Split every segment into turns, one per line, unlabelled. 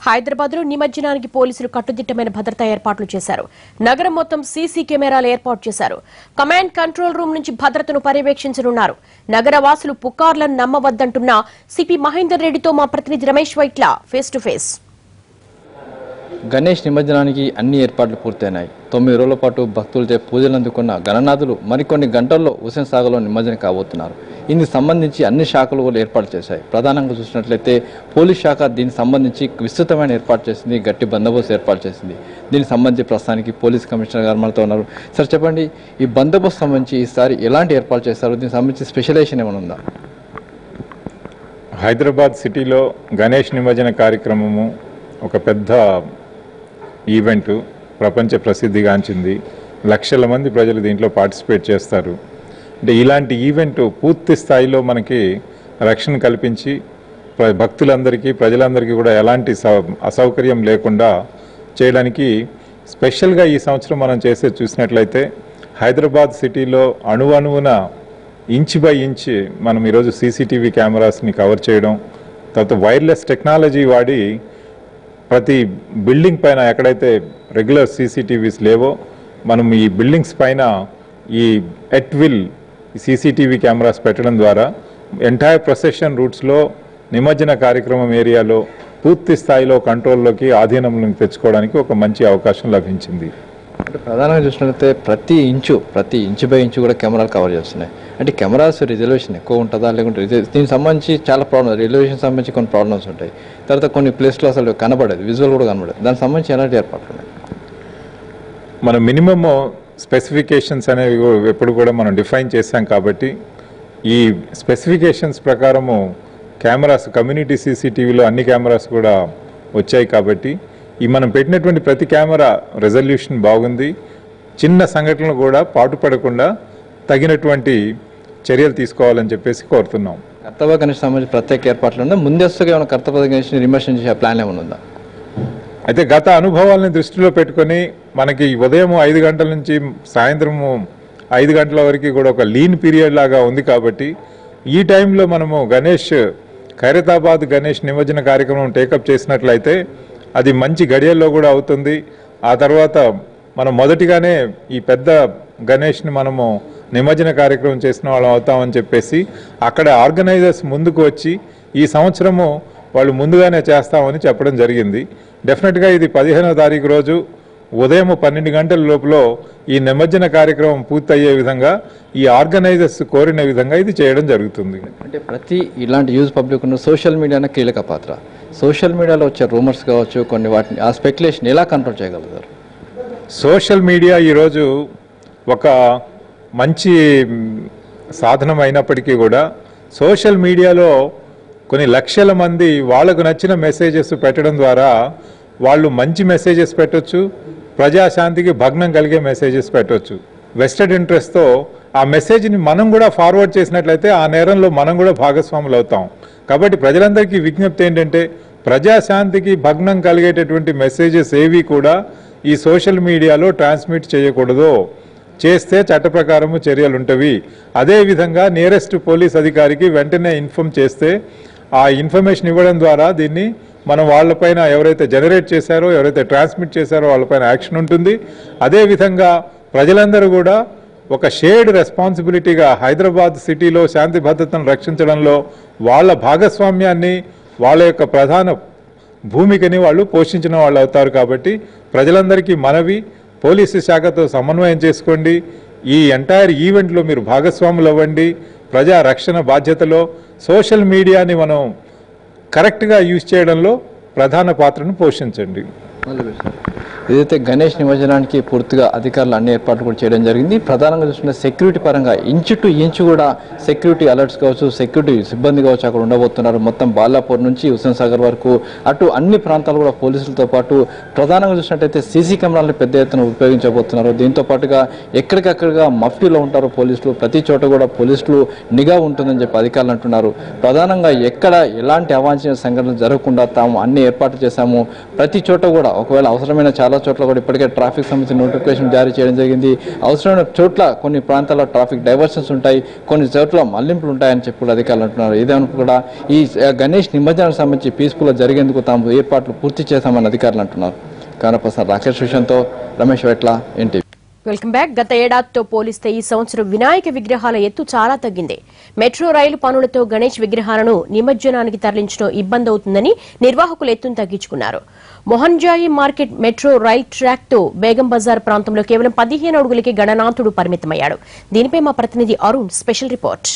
హైదరాబాద్లో నిమజ్జనానికి పోలీసులు కట్టుదిట్టమైన భద్రతా ఏర్పాట్లు చేశారు. నగరం మొత్తం సీసీ కెమెరాలు ఏర్పాటు చేశారు. కమాండ్ కంట్రోల్ రూమ్ నుంచి భద్రతను పర్యవేక్షించనున్నారు. నగర వాసులు పుకార్లను నమ్మవద్దంటున్న సిపి మహేందర్ రెడ్డితో మా ప్రతినిధి Ramesh Vaitla face to face.
Ganesh నిమజ్జనానికి అన్ని ఏర్పాట్లు పూర్తయినాయి. 9 రోజుల పాటు భక్తులచే పూజలు అందుకున్న గణనాథులు మరికొన్ని గంటల్లో హుస్సేన్ సాగర్లో నిమజ్జనం కాబోతున్నారు. ఇందుకు సంబంధించి అన్ని శాఖలు కూడా ఏర్పాటు చేశాయి. ప్రధానంగా చూసినట్లయితే పోలీస్ శాఖ దీనికి సంబంధించి విస్తృతమైన ఏర్పాటు చేసింది, గట్టి బందోబస్తు ఏర్పాటు చేసింది. దీనికి సంబంధించి ప్రస్తుతానికి పోలీస్ కమిషనర్ గారు మనతో ఉన్నారు. సార్ చెప్పండి, ఈ బందోబస్తు సంబంధించి ఈసారి ఎలాంటి ఏర్పాటు చేస్తారు? దీనికి సంబంధించి స్పెషలైజేషన్ ఏమైనా ఉందా?
హైదరాబాద్ సిటీలో గణేష్ నిమజ్జన కార్యక్రమము ఒక పెద్ద ఈవెంట్, ప్రపంచ ప్రసిద్ధిగాంచింది. లక్షల మంది ప్రజలు దీంట్లో పార్టిసిపేట్ చేస్తారు. అంటే ఇలాంటి ఈవెంట్ పూర్తి స్థాయిలో మనకి రక్షణ కల్పించి భక్తులందరికీ, ప్రజలందరికీ కూడా ఎలాంటి అసౌకర్యం లేకుండా చేయడానికి స్పెషల్గా ఈ సంవత్సరం మనం చేసేది చూసినట్లయితే హైదరాబాద్ సిటీలో అణువణువున ఇంచ్ బై ఇంచ్ మనం ఈరోజు సీసీటీవీ కెమెరాస్ని కవర్ చేయడం, తర్వాత వైర్లెస్ టెక్నాలజీ వాడి ప్రతి బిల్డింగ్ పైన ఎక్కడైతే రెగ్యులర్ సీసీటీవీస్ లేవో మనం ఈ బిల్డింగ్స్ పైన ఈ ఎట్ విల్ సీసీటీవీ కెమెరాస్ పెట్టడం ద్వారా ఎంటైర్ ప్రొసెషన్ రూట్స్లో నిమజ్జన కార్యక్రమం ఏరియాలో పూర్తి స్థాయిలో కంట్రోల్లోకి, ఆధీనంలోకి తెచ్చుకోవడానికి ఒక మంచి అవకాశం లభించింది.
అంటే ప్రధానంగా చూసినట్లయితే ప్రతి ఇంచు బై ఇంచు కూడా కెమెరాలు కవర్ చేస్తున్నాయి. అంటే కెమెరాస్ రిజల్యూషన్ ఎక్కువ ఉంటుందా, లేకుంటే దీనికి సంబంధించి చాలా ప్రాబ్లమ్స్, రిజల్యూషన్ సంబంధించి కొన్ని ప్రాబ్లమ్స్ ఉంటాయి. తర్వాత కొన్ని ప్లేస్లో అసలు కనబడేది, విజువల్ కూడా కనబడేది. దానికి సంబంధించి ఎలాంటి ఏర్పాట్లు ఉన్నాయి?
మన మినిమమ్ స్పెసిఫికేషన్స్ అనేవి ఎప్పుడు కూడా మనం డిఫైన్ చేశాం కాబట్టి ఈ స్పెసిఫికేషన్స్ ప్రకారము కెమెరాస్, కమ్యూనిటీ సీసీటీవీలో అన్ని కెమెరాస్ కూడా వచ్చాయి కాబట్టి ఈ మనం పెట్టినటువంటి ప్రతి కెమెరా రెజల్యూషన్ బాగుంది. చిన్న సంఘటనలు కూడా పాటుపడకుండా తగినటువంటి చర్యలు తీసుకోవాలని చెప్పేసి కోరుతున్నాం.
కర్తవ్య గణేష్ సంబంధించి ప్రత్యేక ఏర్పాట్లు ఉందా? ముందస్తుగా ఏమైనా కర్తవ్య గణేష్ విమర్శన చేసే ప్లాన్ ఏమైనా ఉందా?
అయితే గత అనుభవాలను దృష్టిలో పెట్టుకొని మనకి ఉదయం 5 గంటల నుంచి సాయంత్రం 5 గంటల వరకు కూడా ఒక లీన్ పీరియడ్ లాగా ఉంది కాబట్టి ఈ టైంలో మనము ఖైరతాబాద్ గణేష్ నిమజ్జన కార్యక్రమం టేకప్ చేసినట్లయితే అది మంచి గడియల్లో కూడా అవుతుంది. ఆ తర్వాత మనం మొదటిగానే ఈ పెద్ద గణేష్ని మనము నిమజ్జన కార్యక్రమం చేసిన వాళ్ళం అవుతామని చెప్పేసి అక్కడ ఆర్గనైజర్స్ ముందుకు వచ్చి ఈ సంవత్సరము వాళ్ళు ముందుగానే చేస్తామని చెప్పడం జరిగింది. డెఫినెట్గా ఇది 15వ తారీఖు రోజు ఉదయం 12 గంటల లోపల ఈ నిమజ్జన కార్యక్రమం పూర్తయ్యే విధంగా ఈ ఆర్గనైజర్స్ కోరిన విధంగా ఇది చేయడం జరుగుతుంది.
అంటే ప్రతి ఇలాంటి యూజ్ పబ్లిక్ ఉన్న సోషల్ మీడియానే కీలక పాత్ర. సోషల్ మీడియాలో వచ్చే రూమర్స్ కావచ్చు, కొన్ని వాటిని ఆ స్పెక్యులేషన్ ఎలా కంట్రోల్ చేయగలుగుతారు?
సోషల్ మీడియా ఈరోజు ఒక మంచి సాధనం అయినప్పటికీ కూడా సోషల్ మీడియాలో కొన్ని లక్షల మంది వాళ్ళకు నచ్చిన మెసేజెస్ పెట్టడం ద్వారా వాళ్ళు మంచి మెసేజెస్ పెట్టవచ్చు, ప్రజాశాంతికి భగ్నం కలిగే మెసేజెస్ పెట్టవచ్చు. వెస్టెడ్ ఇంట్రెస్ట్తో ఆ మెసేజ్ని మనం కూడా ఫార్వర్డ్ చేసినట్లయితే ఆ నేరంలో మనం కూడా భాగస్వాములు అవుతాం. కాబట్టి ప్రజలందరికీ విజ్ఞప్తి ఏంటంటే ప్రజాశాంతికి భగ్నం కలిగేటటువంటి మెసేజెస్ ఏవి కూడా ఈ సోషల్ మీడియాలో ట్రాన్స్మిట్ చేయకూడదు. చేస్తే చట్ట ప్రకారము చర్యలు ఉంటవి. అదేవిధంగా నియరెస్ట్ పోలీస్ అధికారికి వెంటనే ఇన్ఫార్మ్ చేస్తే ఆ ఇన్ఫర్మేషన్ ఇవ్వడం ద్వారా దీన్ని మనం వాళ్ళపైన ఎవరైతే జనరేట్ చేశారో, ఎవరైతే ట్రాన్స్మిట్ చేశారో వాళ్ళపైన యాక్షన్ ఉంటుంది. అదేవిధంగా ప్రజలందరూ కూడా ఒక షేర్డ్ రెస్పాన్సిబిలిటీగా హైదరాబాద్ సిటీలో శాంతి భద్రతను రక్షించడంలో వాళ్ళ భాగస్వామ్యాన్ని, వాళ్ళ యొక్క ప్రధాన భూమికని వాళ్ళు పోషించిన వాళ్ళు అవుతారు. కాబట్టి ప్రజలందరికీ మనవి, పోలీసు శాఖతో సమన్వయం చేసుకోండి. ఈ ఎంటైర్ ఈవెంట్లో మీరు భాగస్వాములు అవ్వండి. ప్రజా రక్షణ బాధ్యతలో సోషల్ మీడియాని మనం కరెక్ట్గా యూజ్ చేయడంలో ప్రధాన పాత్రను పోషించండి.
ఏదైతే గణేష్ నిమజ్జనానికి పూర్తిగా అధికారులు అన్ని ఏర్పాట్లు కూడా చేయడం జరిగింది. ప్రధానంగా చూసుకుంటే సెక్యూరిటీ పరంగా ఇంచు టు ఇంచు కూడా సెక్యూరిటీ అలర్ట్స్ కావచ్చు, సెక్యూరిటీ సిబ్బంది కావచ్చు అక్కడ ఉండబోతున్నారు. మొత్తం బాలాపూర్ నుంచి హుస్సేన్ సాగర్ వరకు అటు అన్ని ప్రాంతాలు కూడా పోలీసులతో పాటు ప్రధానంగా చూసినట్టయితే సీసీ కెమెరాలను పెద్ద ఎత్తున ఉపయోగించబోతున్నారు. దీంతో పాటుగా ఎక్కడికక్కడగా మఫ్టీలో ఉంటారు పోలీసులు, ప్రతి చోట కూడా పోలీసులు నిఘా ఉంటుందని చెప్పి అధికారులు అంటున్నారు. ప్రధానంగా ఎక్కడ ఎలాంటి అవాంఛనీయ సంఘటనలు జరగకుండా తాము అన్ని ఏర్పాట్లు చేశాము. ప్రతి చోట కూడా ఒకవేళ అవసరమైన చాలా చాలా చోట్ల కూడా ఇప్పటికే ట్రాఫిక్ సంబంధించిన నోటిఫికేషన్ జారీ చేయడం జరిగింది. అవసరమైన చోట్ల కొన్ని ప్రాంతాల్లో ట్రాఫిక్ డైవర్షన్స్ ఉంటాయి, కొన్ని చోట్ల మళ్లింపులు ఉంటాయని చెప్పి కూడా అధికారులు అంటున్నారు. ఇదేమో కూడా ఈ గణేష్ నిమజ్జనానికి సంబంధించి పీస్ఫుల్గా జరిగేందుకు తాము ఏర్పాట్లు పూర్తి చేశామని అధికారులు అంటున్నారు. కనపర్సన్ రాకేష్ విషయంతో రమేష్ వెట్ల, ఎన్టీవీ.
Welcome back. గత ఏడాదితో పోలిస్తే ఈ సంవత్సరం వినాయక విగ్రహాల ఎత్తు చాలా తగ్గింది. మెట్రో రైలు పనులతో గణేష్ విగ్రహాలను నిమజ్జనానికి తరలించడం ఇబ్బంది అవుతుందని నిర్వాహకులు ఎత్తును తగ్గించుకున్నారు. మొహన్జాయి మార్కెట్ మెట్రో రైల్ ట్రాక్ తో బేగం బజార్ ప్రాంతంలో కేవలం 15 అడుగులకి గణనాథుడు పరిమితమయ్యాడు. దీనిపై మా ప్రతినిధి అరుణ్ స్పెషల్ రిపోర్ట్.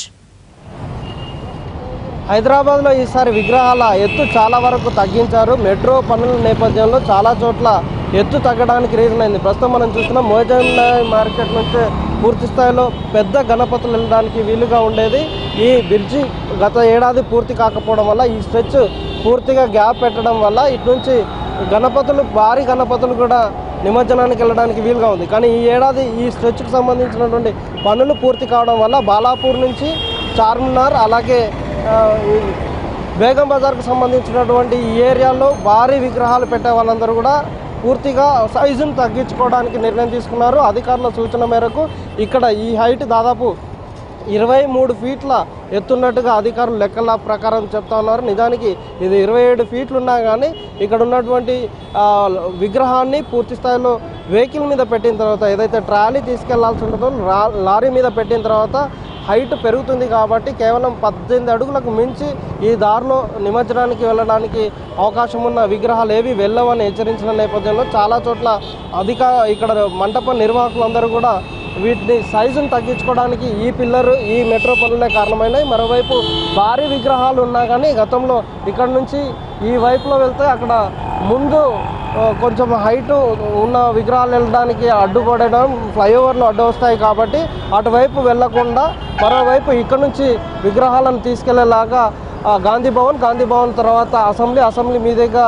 హైదరాబాద్లో ఈసారి విగ్రహాల ఎత్తు చాలా వరకు తగ్గించారు. మెట్రో పనుల నేపథ్యంలో చాలా చోట్ల ఎత్తు తగ్గడానికి రీజన్ అయింది. ప్రస్తుతం మనం చూస్తున్నాం మోజాయి మార్కెట్ నుంచి పూర్తి స్థాయిలో పెద్ద గణపతులు వెళ్ళడానికి వీలుగా ఉండేది. ఈ బ్రిడ్జి గత ఏడాది పూర్తి కాకపోవడం వల్ల, ఈ స్ట్రెచ్ పూర్తిగా గ్యాప్ పెట్టడం వల్ల ఇటు నుంచి గణపతులు, భారీ గణపతులు కూడా నిమజ్జనానికి వెళ్ళడానికి వీలుగా ఉంది. కానీ ఈ ఏడాది ఈ స్ట్రెచ్కు సంబంధించినటువంటి పనులు పూర్తి కావడం వల్ల బాలాపూర్ నుంచి చార్మినార్, అలాగే బేగం బజార్కు సంబంధించినటువంటి ఈ ఏరియాలో భారీ విగ్రహాలు పెట్టే వాళ్ళందరూ కూడా పూర్తిగా సైజును తగ్గించుకోవడానికి నిర్ణయం తీసుకున్నారు. అధికారుల సూచన మేరకు ఇక్కడ ఈ హైట్ దాదాపు 23 ఫీట్ల ఎత్తున్నట్టుగా అధికారులు లెక్కల ప్రకారం చెప్తా ఉన్నారు. నిజానికి ఇది 27 ఫీట్లు ఉన్నా కానీ ఇక్కడ ఉన్నటువంటి విగ్రహాన్ని పూర్తి స్థాయిలో వెహికల్ మీద పెట్టిన తర్వాత, ఏదైతే ట్రాలీ తీసుకెళ్లాల్సి ఉంటుందో లారీ మీద పెట్టిన తర్వాత హైట్ పెరుగుతుంది కాబట్టి కేవలం 18 అడుగులకు మించి ఈ దారిలో నిమజ్జనానికి వెళ్ళడానికి అవకాశం ఉన్న విగ్రహాలు ఏవి వెళ్ళవని హెచ్చరించిన నేపథ్యంలో చాలా చోట్ల ఇక్కడ మంటప నిర్వాహకులందరూ కూడా వీటిని సైజును తగ్గించుకోవడానికి ఈ పిల్లర్, ఈ మెట్రో పనులే కారణమైనవి. మరోవైపు భారీ విగ్రహాలు ఉన్నా కానీ గతంలో ఇక్కడ నుంచి ఈ వైపులో వెళ్తే అక్కడ ముందు కొంచెం హైట్ ఉన్న విగ్రహాలు వెళ్ళడానికి అడ్డుపడడం, ఫ్లైఓవర్లు అడ్డు వస్తాయి కాబట్టి అటువైపు వెళ్లకుండా మరోవైపు ఇక్కడ నుంచి విగ్రహాలను తీసుకెళ్లేలాగా గాంధీ భవన్ తర్వాత అసెంబ్లీ మీదుగా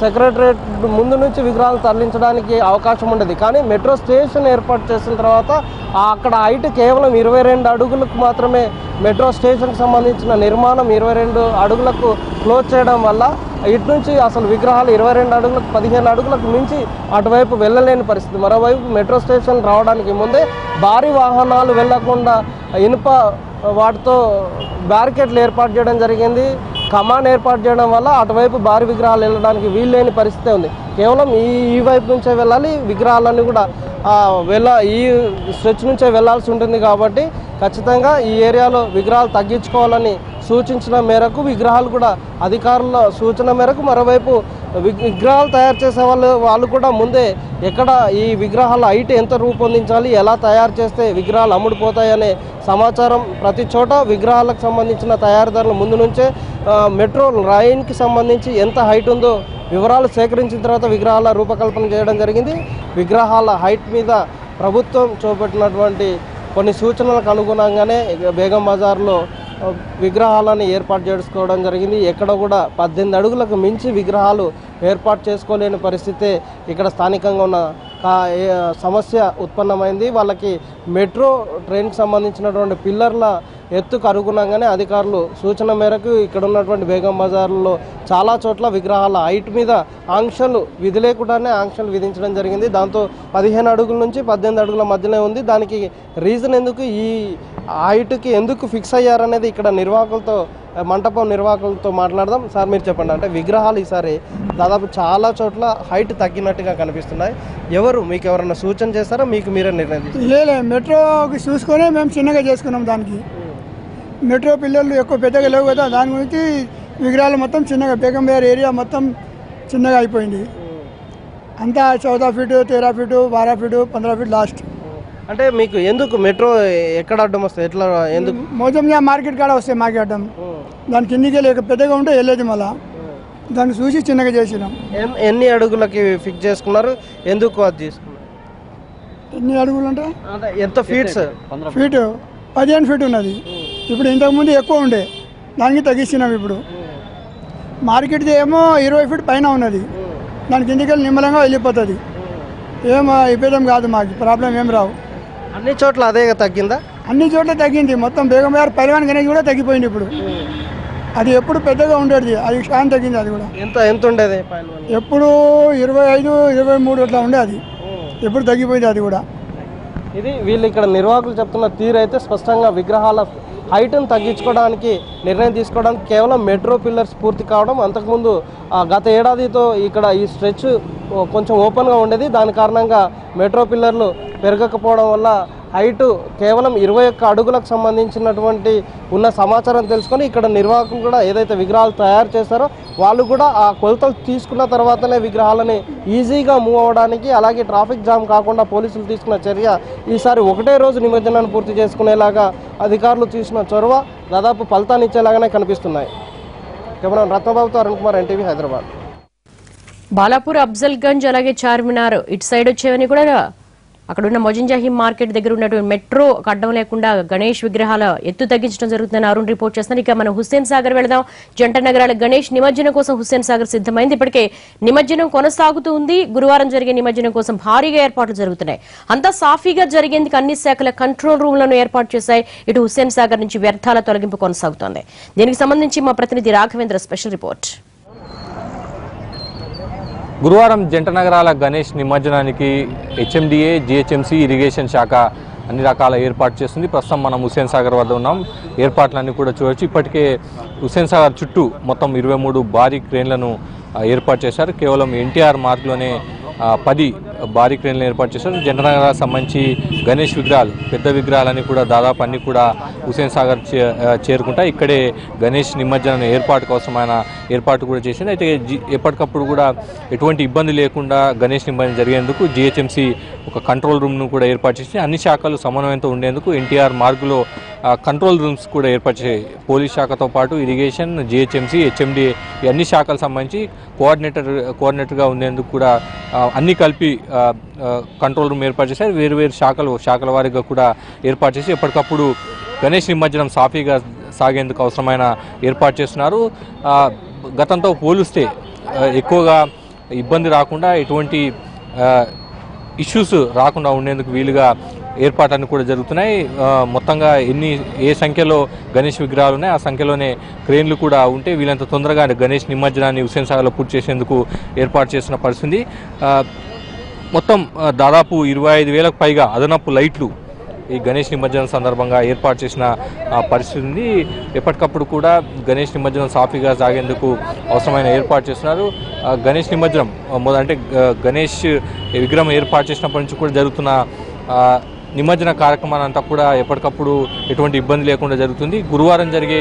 సెక్రటరేట్ ముందు నుంచి విగ్రహాలు తరలించడానికి అవకాశం ఉండేది. కానీ మెట్రో స్టేషన్ ఏర్పాటు చేసిన తర్వాత అక్కడ హైట్ కేవలం 22 అడుగులకు మాత్రమే మెట్రో స్టేషన్కి సంబంధించిన నిర్మాణం 22 అడుగులకు క్లోజ్ చేయడం వల్ల ఇటు నుంచి అసలు విగ్రహాలు 22 అడుగులకు 15 అడుగులకు మించి అటువైపు వెళ్ళలేని పరిస్థితి. మరోవైపు మెట్రో స్టేషన్ రావడానికి ముందే భారీ వాహనాలు వెళ్లకుండా ఇనుప వాటితో బ్యారికేడ్లు ఏర్పాటు చేయడం జరిగింది. కమాన్ ఏర్పాటు చేయడం వల్ల అటువైపు భారీ విగ్రహాలు వెళ్ళడానికి వీల్లేని పరిస్థితి ఉంది. కేవలం ఈ వైపు నుంచే వెళ్ళాలి, విగ్రహాలన్నీ కూడా ఈ స్ట్రెచ్ నుంచే వెళ్లాల్సి ఉంటుంది. కాబట్టి ఖచ్చితంగా ఈ ఏరియాలో విగ్రహాలు తగ్గించుకోవాలని సూచించిన మేరకు విగ్రహాలు కూడా అధికారుల సూచన మేరకు మరోవైపు విగ్రహాలు తయారు చేసే వాళ్ళు కూడా ముందే ఎక్కడ ఈ విగ్రహాల హైట్ ఎంత రూపొందించాలి, ఎలా తయారు చేస్తే విగ్రహాలు అమ్ముడుపోతాయనే సమాచారం ప్రతి చోట విగ్రహాలకు సంబంధించిన తయారీదారులు ముందు నుంచే మెట్రో రైన్కి సంబంధించి ఎంత హైట్ ఉందో వివరాలు సేకరించిన తర్వాత విగ్రహాల రూపకల్పన చేయడం జరిగింది. విగ్రహాల హైట్ మీద ప్రభుత్వం చూపెట్టినటువంటి కొన్ని సూచనలకు అనుగుణంగానే బేగం బజార్లో విగ్రహాలను ఏర్పాటు చేసుకోవడం జరిగింది. ఎక్కడ కూడా 18 అడుగులకు మించి విగ్రహాలు ఏర్పాటు చేసుకోలేని పరిస్థితే ఇక్కడ స్థానికంగా ఉన్న సమస్య ఉత్పన్నమైంది. వాళ్ళకి మెట్రో ట్రైన్కి సంబంధించినటువంటి పిల్లర్ల ఎత్తుకు అనుగుణంగానే అధికారులు సూచన మేరకు ఇక్కడ ఉన్నటువంటి బేగం బజార్లో చాలా చోట్ల విగ్రహాల హైట్ మీద విధి లేకుండానే ఆంక్షలు విధించడం జరిగింది. దాంతో 15 అడుగుల నుంచి 18 అడుగుల మధ్యనే ఉంది. దానికి రీజన్ ఎందుకు, ఈ హైట్కి ఎందుకు ఫిక్స్ అయ్యారనేది ఇక్కడ మంటపం నిర్వాహకులతో మాట్లాడదాం. సార్ మీరు చెప్పండి, అంటే విగ్రహాలు ఈసారి దాదాపు చాలా చోట్ల హైట్ తగ్గినట్టుగా కనిపిస్తున్నాయి. మీకు ఎవరైనా సూచన చేస్తారా, మీకు మీరే నిర్ణయం?
లేదు, మెట్రోకి చూసుకొని మేము చిన్నగా చేసుకున్నాం. దానికి మెట్రో పిల్లలు ఎక్కువ పెద్దగా లేవు కదా, దాని గురించి విగ్రహాలు మొత్తం చిన్నగా, బేగం బజార్ ఏరియా మొత్తం చిన్నగా అయిపోయింది. అంతా 14 feet, 13 feet, 12 feet, 15 feet last.
అంటే మీకు ఎందుకు మెట్రో ఎక్కడ అడ్డం వస్తాయి, ఎట్లా ఎందుకు?
మోజంజా మార్కెట్ కాడ వస్తాయి మాకు అడ్డం. దాని కిందికి లేక పెద్దగా ఉంటే వెళ్ళేది, మళ్ళీ దాన్ని చూసి చిన్నగా చేసినాం.
ఎన్ని అడుగులకి ఫిక్స్ చేసుకున్నారు, ఎందుకు అది చేసుకున్నారు?
ఎన్ని అడుగులు అంటే
ఎంత ఫీట్స్?
ఫీటు 15 ఫీట్ ఉన్నది. ఇప్పుడు ఇంతకుముందు ఎక్కువ ఉండే, దానికి తగ్గిస్తున్నాం. ఇప్పుడు మార్కెట్ది ఏమో 20 ఫీట్ పైన ఉన్నది, దాని కిందికి వెళ్ళి నిమ్మలంగా వెళ్ళిపోతుంది. ఏం ఇబ్బంది కాదు, మాకు ప్రాబ్లం ఏం రావు.
అన్ని చోట్ల అదే తగ్గిందా?
అన్ని చోట్ల తగ్గింది. మొత్తం బేగం బజార్ పైల్వాన్ గణేష్ కూడా తగ్గిపోయింది. ఇప్పుడు అది ఎప్పుడు పెద్దగా ఉండేది, అది షాన్ తగ్గింది. అది కూడా
ఎంత ఉండేది
ఎప్పుడు 25, 23 అట్లా ఉండేది, ఎప్పుడు తగ్గిపోయింది అది కూడా.
ఇది వీళ్ళు ఇక్కడ నిర్వాహకులు చెప్తున్న తీరు అయితే స్పష్టంగా విగ్రహాల హైట్ను తగ్గించుకోవడానికి నిర్ణయం తీసుకోవడానికి కేవలం మెట్రో పిల్లర్స్ పూర్తి కావడం. అంతకుముందు గత ఏడాదితో ఇక్కడ ఈ స్ట్రెచ్ కొంచెం ఓపెన్గా ఉండేది, దాని కారణంగా మెట్రో పిల్లర్లు పెరగకపోవడం వల్ల హైటు కేవలం 21 అడుగులకు సంబంధించినటువంటి ఉన్న సమాచారం తెలుసుకొని ఇక్కడ నిర్వాహకులు కూడా ఏదైతే విగ్రహాలు తయారు చేస్తారో వాళ్ళు కూడా ఆ కొలతలు తీసుకున్న తర్వాతనే విగ్రహాలని ఈజీగా మూవ్ అవ్వడానికి, అలాగే ట్రాఫిక్ జామ్ కాకుండా పోలీసులు తీసుకున్న చర్య ఈసారి ఒకటే రోజు నిమజ్జనాన్ని పూర్తి చేసుకునేలాగా అధికారులు తీసుకున్న చొరవ దాదాపు ఫలితాన్ని ఇచ్చేలాగానే కనిపిస్తున్నాయి. కెమెరా రత్నబాబుతో అరుణ్ కుమార్, ఎన్టీవీ, హైదరాబాద్.
బాలాపూర్, అఫ్జల్గంజ్ అలాగే చార్మినార్ ఇటు సైడ్ వచ్చేవని కూడా అక్కడున్న మొజంజాహిం మార్కెట్ దగ్గర ఉన్నటువంటి మెట్రో అడ్డం లేకుండా గణేష్ విగ్రహాల ఎత్తు తగ్గించడం జరుగుతుందని అరుణ్ రిపోర్ట్ చేస్తున్నారు. ఇక మనం హుస్సేన్ సాగర్ వెళదాం. జంట నగరాల గణేష్ నిమజ్జనం కోసం హుస్సేన్ సాగర్ సిద్ధమైంది. ఇప్పటికే నిమజ్జనం కొనసాగుతూ ఉంది. గురువారం జరిగే నిమజ్జనం కోసం భారీగా ఏర్పాట్లు జరుగుతున్నాయి. అంతా సాఫీగా జరిగేందుకు అన్ని శాఖల కంట్రోల్ రూమ్లను ఏర్పాటు చేశాయి. ఇటు హుస్సేన్ సాగర్ నుంచి వ్యర్థాల తొలగింపు కొనసాగుతోంది. దీనికి సంబంధించి మా ప్రతినిధి రాఘవేంద్ర స్పెషల్ రిపోర్ట్.
గురువారం జంట నగరాల గణేష్ నిమజ్జనానికి హెచ్ఎండిఏ, జిహెచ్ఎంసీ, ఇరిగేషన్ శాఖ అన్ని రకాల ఏర్పాటు చేస్తుంది. ప్రస్తుతం మనం హుస్సేన్ సాగర్ వద్ద ఉన్నాం. ఏర్పాట్లన్నీ కూడా చూడవచ్చు. ఇప్పటికే హుస్సేన్ సాగర్ చుట్టూ మొత్తం 23 భారీ క్రేన్లను ఏర్పాటు చేశారు. కేవలం ఎన్టీఆర్ మార్గ్లోనే 10 భారీ క్రేన్లు ఏర్పాటు చేశారు. జంట నగరాలకు సంబంధించి గణేష్ విగ్రహాలు, పెద్ద విగ్రహాలన్నీ కూడా దాదాపు అన్ని కూడా హుస్సేన్ సాగర్ చేరుకుంటాయి. ఇక్కడే గణేష్ నిమజ్జనం ఏర్పాటు కోసమైన ఏర్పాటు కూడా చేసింది. అయితే ఎప్పటికప్పుడు కూడా ఎటువంటి ఇబ్బంది లేకుండా గణేష్ నిమజ్జనం జరిగేందుకు జిహెచ్ఎంసీ ఒక కంట్రోల్ రూమ్ను కూడా ఏర్పాటు చేసి అన్ని శాఖలు సమన్వయంతో ఉండేందుకు ఎన్టీఆర్ మార్గులో కంట్రోల్ రూమ్స్ కూడా ఏర్పాటు చేయాయి. పోలీస్ శాఖతో పాటు ఇరిగేషన్, జిహెచ్ఎంసీ, హెచ్ఎండి ఈ అన్ని శాఖలకు సంబంధించి కోఆర్డినేటర్గా ఉండేందుకు కూడా అన్ని కలిపి కంట్రోల్ రూమ్ ఏర్పాటు చేశారు. వేరు శాఖల వారీగా కూడా ఏర్పాటు చేసి ఎప్పటికప్పుడు గణేష్ నిమజ్జనం సాఫీగా సాగేందుకు అవసరమైన ఏర్పాటు చేస్తున్నారు. గతంతో పోలిస్తే ఎక్కువగా ఇబ్బంది రాకుండా, ఎటువంటి ఇష్యూస్ రాకుండా ఉండేందుకు వీలుగా ఏర్పాట్లన్నీ కూడా జరుగుతున్నాయి. మొత్తంగా ఏ సంఖ్యలో గణేష్ విగ్రహాలు ఉన్నాయి ఆ సంఖ్యలోనే క్రేన్లు కూడా ఉంటే వీళ్ళంత తొందరగా గణేష్ నిమజ్జనాన్ని హుస్సేన్ సాగర్లో పూర్తి చేసేందుకు ఏర్పాటు చేస్తున్న పరిస్థితి. మొత్తం దాదాపు 25,000కు పైగా అదనపు లైట్లు ఈ గణేష్ నిమజ్జనం సందర్భంగా ఏర్పాటు చేసిన పరిస్థితి ఉంది. ఎప్పటికప్పుడు కూడా గణేష్ నిమజ్జనం సాఫీగా సాగేందుకు అవసరమైన ఏర్పాటు చేస్తున్నారు. గణేష్ నిమజ్జనం అంటే గణేష్ విగ్రహం ఏర్పాటు చేసినప్పటి నుంచి కూడా జరుగుతున్న నిమజ్జన కార్యక్రమాన్ని అంతా కూడా ఎప్పటికప్పుడు ఎటువంటి ఇబ్బంది లేకుండా జరుగుతుంది. గురువారం జరిగే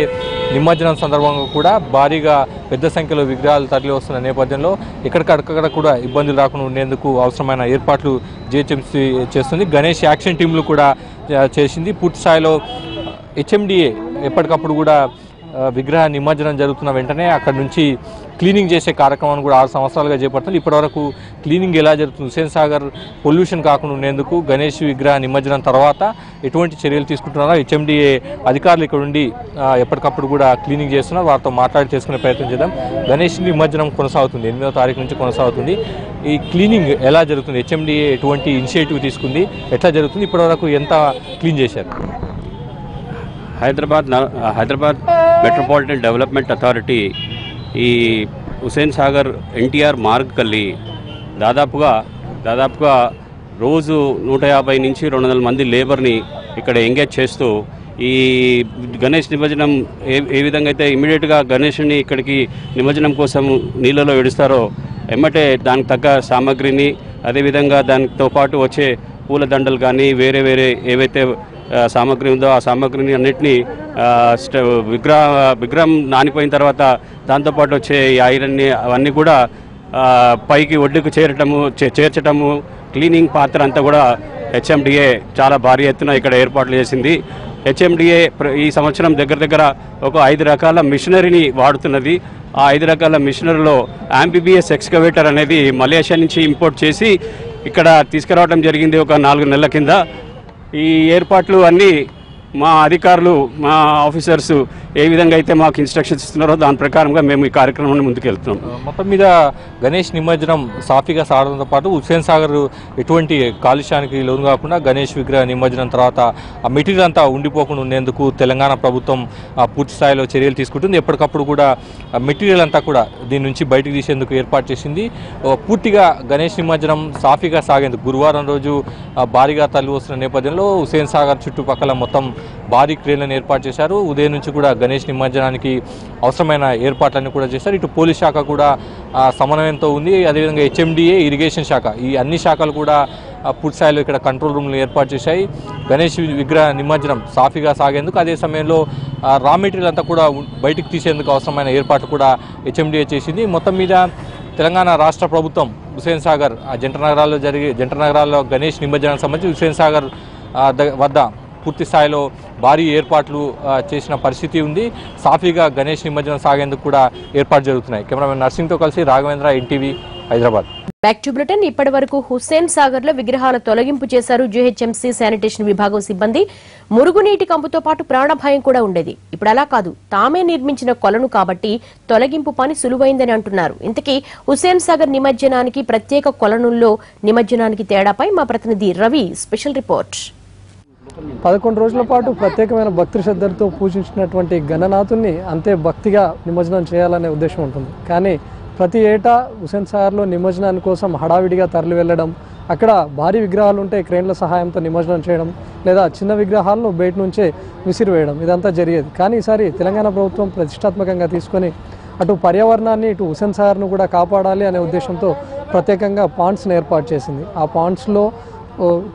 నిమజ్జనం సందర్భంగా కూడా భారీగా పెద్ద సంఖ్యలో విగ్రహాలు తరలి వస్తున్న నేపథ్యంలో ఎక్కడికక్కడ కూడా ఇబ్బందులు రాకుండా ఉండేందుకు అవసరమైన ఏర్పాట్లు జిహెచ్ఎంసీ చేస్తుంది. గణేష్ యాక్షన్ టీంలు కూడా చేసింది. పూర్తి స్థాయిలో హెచ్ఎండిఏ ఎప్పటికప్పుడు కూడా విగ్రహ నిమజ్జనం జరుగుతున్న వెంటనే అక్కడ నుంచి క్లీనింగ్ చేసే కార్యక్రమాన్ని కూడా 6 సంవత్సరాలుగా చేపడుతుంది. ఇప్పటివరకు క్లీనింగ్ ఎలా జరుగుతుంది, హుస్సేన్ సాగర్ పొల్యూషన్ కాకుండా ఉండేందుకు గణేష్ విగ్రహ నిమజ్జనం తర్వాత ఎటువంటి చర్యలు తీసుకుంటున్నారో హెచ్ఎండిఏ అధికారులు ఇక్కడ ఉండి ఎప్పటికప్పుడు కూడా క్లీనింగ్ చేస్తున్నారు. వారితో మాట్లాడి చేసుకునే ప్రయత్నం చేద్దాం. గణేష్ నిమజ్జనం కొనసాగుతుంది, 8వ తారీఖు నుంచి కొనసాగుతుంది. ఈ క్లీనింగ్ ఎలా జరుగుతుంది, హెచ్ఎండిఏ ఎటువంటి ఇనిషియేటివ్ తీసుకుంది, ఎట్లా జరుగుతుంది, ఇప్పటివరకు ఎంత క్లీన్ చేశారు?
హైదరాబాద్ మెట్రోపాలిటన్ డెవలప్మెంట్ అథారిటీ ఈ హుస్సేన్ సాగర్ ఎన్టీఆర్ మార్గ్ కల్లి దాదాపుగా రోజు 150 నుంచి 200 మంది లేబర్ని ఇక్కడ ఎంగేజ్ చేస్తూ ఈ గణేష్ నిమజ్జనం ఏ విధంగా అయితే ఇమీడియట్గా గణేష్ని ఇక్కడికి నిమజ్జనం కోసం నీళ్ళలో విడుస్తారో ఎమ్మటే దానికి తగ్గ సామాగ్రిని, అదేవిధంగా దానితో పాటు వచ్చే పూల దండలు కానీ వేరే ఏవైతే సామాగ్రి ఉందో ఆ సామాగ్రిని అన్నింటినీ విగ్రహం నానిపోయిన తర్వాత దాంతోపాటు వచ్చే ఈ ఐరన్ని అవన్నీ కూడా పైకి ఒడ్డుకు చేర్చటము క్లీనింగ్ పాత్ర అంతా కూడా హెచ్ఎండిఏ చాలా భారీ ఎత్తున ఇక్కడ ఏర్పాట్లు చేసింది. హెచ్ఎండిఏ ఈ సంవత్సరం దగ్గర ఒక 5 రకాల మిషనరీని వాడుతున్నది. ఆ 5 రకాల మిషనరీలో యాంఫిబియస్ ఎక్స్కవేటర్ అనేది మలేషియా నుంచి ఇంపోర్ట్ చేసి ఇక్కడ తీసుకురావడం జరిగింది ఒక 4 నెలల కింద. ఈ ఏర్పాట్లు అన్నీ మా అధికారులు మా ఆఫీసర్స్ ఏ విధంగా అయితే మాకు ఇన్స్ట్రక్షన్స్ ఇస్తున్నారో దాని ప్రకారంగా మేము ఈ కార్యక్రమాన్ని ముందుకెళ్తున్నాం.
మొత్తం మీద గణేష్ నిమజ్జనం సాఫీగా సాగడంతో పాటు హుస్సేన్ సాగర్ ఎటువంటి కాలుష్యానికి లోను కాకుండా గణేష్ విగ్రహ నిమజ్జనం తర్వాత ఆ మెటీరియల్ అంతా ఉండిపోకుండా ఉండేందుకు తెలంగాణ ప్రభుత్వం పూర్తి స్థాయిలో చర్యలు తీసుకుంటుంది. ఎప్పటికప్పుడు కూడా మెటీరియల్ అంతా కూడా దీని నుంచి బయటకు తీసేందుకు ఏర్పాటు చేసింది. పూర్తిగా గణేష్ నిమజ్జనం సాఫీగా సాగేందుకు గురువారం రోజు భారీగా తల్లి వస్తున్న నేపథ్యంలో హుస్సేన్ సాగర్ చుట్టుపక్కల మొత్తం భారీ క్రేన్లను ఏర్పాటు చేశారు. ఉదయం నుంచి కూడా గణేష్ నిమజ్జనానికి అవసరమైన ఏర్పాట్లన్నీ కూడా చేశారు. ఇటు పోలీస్ శాఖ కూడా సమన్వయంతో ఉంది. అదేవిధంగా హెచ్ఎండిఏ, ఇరిగేషన్ శాఖ, ఈ అన్ని శాఖలు కూడా పూర్తి స్థాయిలో ఇక్కడ కంట్రోల్ రూమ్లు ఏర్పాటు చేశాయి. గణేష్ విగ్రహ నిమజ్జనం సాఫీగా సాగేందుకు అదే సమయంలో రా మెటీరియల్ అంతా కూడా బయటకు తీసేందుకు అవసరమైన ఏర్పాట్లు కూడా హెచ్ఎండిఏ చేసింది. మొత్తం మీద తెలంగాణ రాష్ట్ర ప్రభుత్వం హుస్సేన్ సాగర్ జంట నగరాల్లో గణేష్ నిమజ్జనానికి సంబంధించి హుస్సేన్ సాగర్ వద్ద పూర్తి స్థాయిలో భారీ ఏర్పాట్లు చేసిన పరిస్థితి ఉంది. సాఫీగా గణేష్ నిమజ్జనం సాగేందుకు కూడా ఏర్పాటు జరుగుతున్నాయి. కెమెరామెన్ నర్సింగ్తో కలిసి Raghavendra, NTV, Hyderabad.
Back to bulletin. ఇప్పటి వరకు హుస్సేన్ సాగర్ లో విగ్రహాల తొలగింపు చేశారు జీహెచ్ఎంసీ శానిటేషన్ విభాగం సిబ్బంది. మురుగునీటి కంపుతో పాటు ప్రాణభయం కూడా ఉండేది. ఇప్పుడు అలా కాదు, తామే నిర్మించిన కొలను కాబట్టి తొలగింపు పని సులువైందని అంటున్నారు. ఇంతకీ హుస్సేన్ సాగర్ నిమజ్జనానికి ప్రత్యేక కొలనుల్లో నిమజ్జనానికి తేడాపై మా ప్రతినిధి రవి స్పెషల్ రిపోర్ట్.
11 రోజుల పాటు ప్రత్యేకమైన భక్తి శ్రద్ధలతో పూజించినటువంటి గణనాథుని అంతే భక్తిగా నిమజ్జనం చేయాలనే ఉద్దేశం ఉంటుంది. కానీ ప్రతి ఏటా హుస్సేన్ సాగర్లో నిమజ్జనాని కోసం హడావిడిగా తరలి వెళ్ళడం, అక్కడ భారీ విగ్రహాలు ఉంటే క్రేన్ల సహాయంతో నిమజ్జనం చేయడం, లేదా చిన్న విగ్రహాలను బయట నుంచే విసిరివేయడం, ఇదంతా జరిగేది. కానీ ఈసారి తెలంగాణ ప్రభుత్వం ప్రతిష్టాత్మకంగా తీసుకొని అటు పర్యావరణాన్ని ఇటు హుస్సేన్ సాగర్ను కూడా కాపాడాలి అనే ఉద్దేశంతో ప్రత్యేకంగా పాండ్స్ని ఏర్పాటు చేసింది. ఆ పాండ్స్లో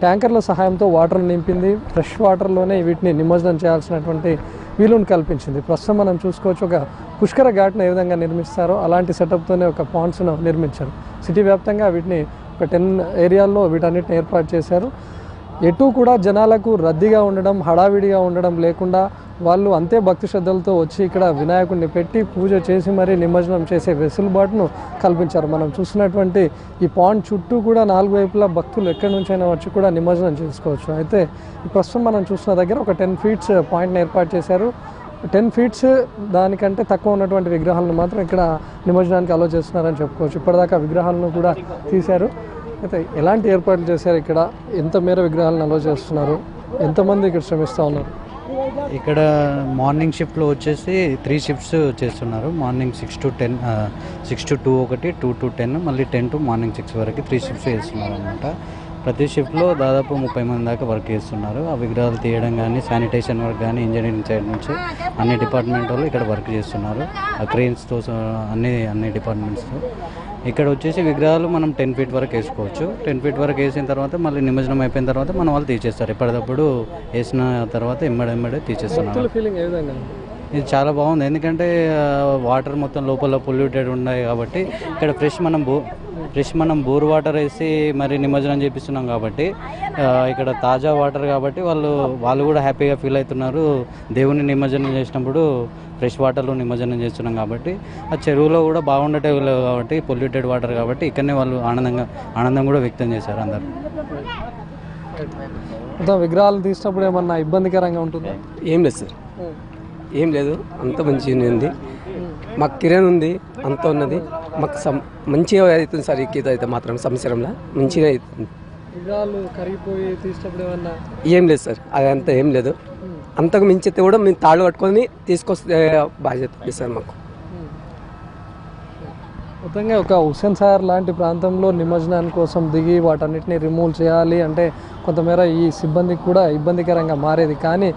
ట్యాంకర్ల సహాయంతో వాటర్ నింపింది. ఫ్రెష్ వాటర్లోనే వీటిని నిమజ్జనం చేయాల్సినటువంటి వీలును కల్పించింది. ప్రస్తుతం మనం చూసుకోవచ్చు, ఒక పుష్కర ఘాట్ను ఏ విధంగా నిర్మిస్తారో అలాంటి సెటప్తోనే ఒక పాండ్స్ను నిర్మించారు. సిటీ వ్యాప్తంగా వీటిని ఒక 10 ఏరియాల్లో వీటన్నిటిని ఏర్పాటు చేశారు. ఎటు కూడా జనాలకు రద్దీగా ఉండడం, హడావిడిగా ఉండడం లేకుండా వాళ్ళు అంతే భక్తి శ్రద్ధలతో వచ్చి ఇక్కడ వినాయకుడిని పెట్టి పూజ చేసి మరీ నిమజ్జనం చేసే వెసులుబాటును కల్పించారు. మనం చూసినటువంటి ఈ పాండ్ చుట్టూ కూడా 4 వైపులా భక్తులు ఎక్కడి నుంచైనా వచ్చి కూడా నిమజ్జనం చేసుకోవచ్చు. అయితే ప్రస్తుతం మనం చూసిన దగ్గర ఒక 10 ఫీట్స్ పాయింట్ని ఏర్పాటు చేశారు. 10 ఫీట్స్ దానికంటే తక్కువ ఉన్నటువంటి విగ్రహాలను మాత్రం ఇక్కడ నిమజ్జనానికి అలో చేస్తున్నారని చెప్పుకోవచ్చు. ఇప్పటిదాకా విగ్రహాలను కూడా తీశారు. అయితే ఎలాంటి ఏర్పాట్లు చేశారు, ఇక్కడ ఎంత మేర విగ్రహాలను అలో చేస్తున్నారు, ఎంతమంది ఇక్కడ శ్రమిస్తూ ఉన్నారు?
ఇక్కడ మార్నింగ్ షిఫ్ట్లో వచ్చేసి 3 షిఫ్ట్స్ చేస్తున్నారు. మార్నింగ్ 6 to 10, 6 to 2 ఒకటి, 2 to 10, మళ్ళీ 10 to మార్నింగ్ 6 వరకు 3 షిఫ్ట్స్ చేస్తున్నారు అనమాట. ప్రతి షిఫ్ట్లో దాదాపు 30 మంది దాకా వర్క్ చేస్తున్నారు. ఆ విగ్రహాలు తీయడం కానీ, శానిటేషన్ వర్క్ కానీ, ఇంజనీరింగ్ సైడ్ నుంచి అన్ని డిపార్ట్మెంట్ వాళ్ళు ఇక్కడ వర్క్ చేస్తున్నారు. ఆ క్రెయిన్స్తో అన్ని డిపార్ట్మెంట్స్తో. ఇక్కడ వచ్చేసి విగ్రహాలు మనం 10 ఫీట్ వరకు వేసుకోవచ్చు. 10 ఫీట్ వరకు వేసిన తర్వాత మళ్ళీ నిమజ్జనం అయిపోయిన తర్వాత మన వాళ్ళు తీసేస్తారు. ఎప్పటికప్పుడు వేసిన తర్వాత ఎమ్మడే తీసేస్తున్నారు. ఇది చాలా బాగుంది, ఎందుకంటే వాటర్ మొత్తం లోపల పొల్యూటెడ్ ఉన్నాయి కాబట్టి ఇక్కడ ఫ్రెష్ మనం బోర్ వాటర్ వేసి మరి నిమజ్జనం చేపిస్తున్నాం కాబట్టి ఇక్కడ తాజా వాటర్ కాబట్టి వాళ్ళు కూడా హ్యాపీగా ఫీల్ అవుతున్నారు. దేవుని నిమజ్జనం చేసినప్పుడు ఫ్రెష్ వాటర్లో నిమజ్జనం చేస్తున్నాం కాబట్టి ఆ చెరువులో కూడా బాగుండటే కాబట్టి పొల్యూటెడ్ వాటర్ కాబట్టి ఇక్కడనే వాళ్ళు ఆనందం కూడా వ్యక్తం చేశారు అందరు.
మొత్తం విగ్రహాలు తీసినప్పుడు ఏమన్నా ఇబ్బందికరంగా ఉంటుందా?
ఏం లేదు సార్, ఏం లేదు, అంత మంచిగా ఉంది. మాకు కిరణ్ ఉంది, అంత ఉన్నది, మాకు మంచిగా అవుతుంది సార్. ఈ గీత అయితే మాత్రం సంవత్సరంలో మంచిగా అవుతుంది.
విగ్రహాలు కరిగిపోయి తీసినప్పుడు ఏమన్నా?
ఏం లేదు సార్, అదంతా ఏం లేదు. అంతకు మించితే కూడా మేము తాళ్ళు కట్టుకొని తీసుకొస్తే బాధ్యత సార్ మాకు.
మొత్తంగా ఒక హుస్సేన్ సాగర్ లాంటి ప్రాంతంలో నిమజ్జనాని కోసం దిగి వాటన్నిటిని రిమూవ్ చేయాలి అంటే కొంతమేర ఈ సిబ్బందికి కూడా ఇబ్బందికరంగా మారేది. కానీ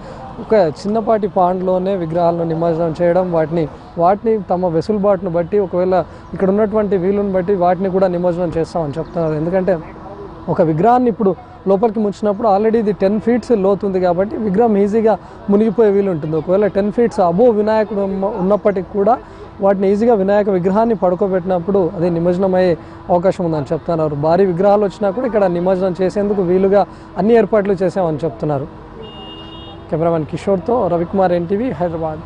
ఒక చిన్నపాటి పాండ్లోనే విగ్రహాలను నిమజ్జనం చేయడం, వాటిని తమ వెసులుబాటును బట్టి, ఒకవేళ ఇక్కడ ఉన్నటువంటి వీలుని బట్టి వాటిని కూడా నిమజ్జనం చేస్తామని చెప్తున్నారు. ఎందుకంటే ఒక విగ్రహాన్ని ఇప్పుడు లోపలికి ముంచినప్పుడు ఆల్రెడీ ఇది 10 ఫీట్స్ లోతుంది కాబట్టి విగ్రహం ఈజీగా మునిగిపోయే వీలు ఉంటుంది. ఒకవేళ 10 ఫీట్స్ అబోవ్ వినాయకుడు ఉన్నప్పటికీ కూడా వాటిని ఈజీగా వినాయక విగ్రహాన్ని పడుకోబెట్టినప్పుడు అది నిమజ్జనం అయ్యే అవకాశం ఉందని చెప్తున్నారు. భారీ విగ్రహాలు వచ్చినా కూడా ఇక్కడ నిమజ్జనం చేసేందుకు వీలుగా అన్ని ఏర్పాట్లు చేసామని చెప్తున్నారు. కెమెరామెన్ కిషోర్తో రవికుమార్, ఎన్టీవీ, హైదరాబాద్.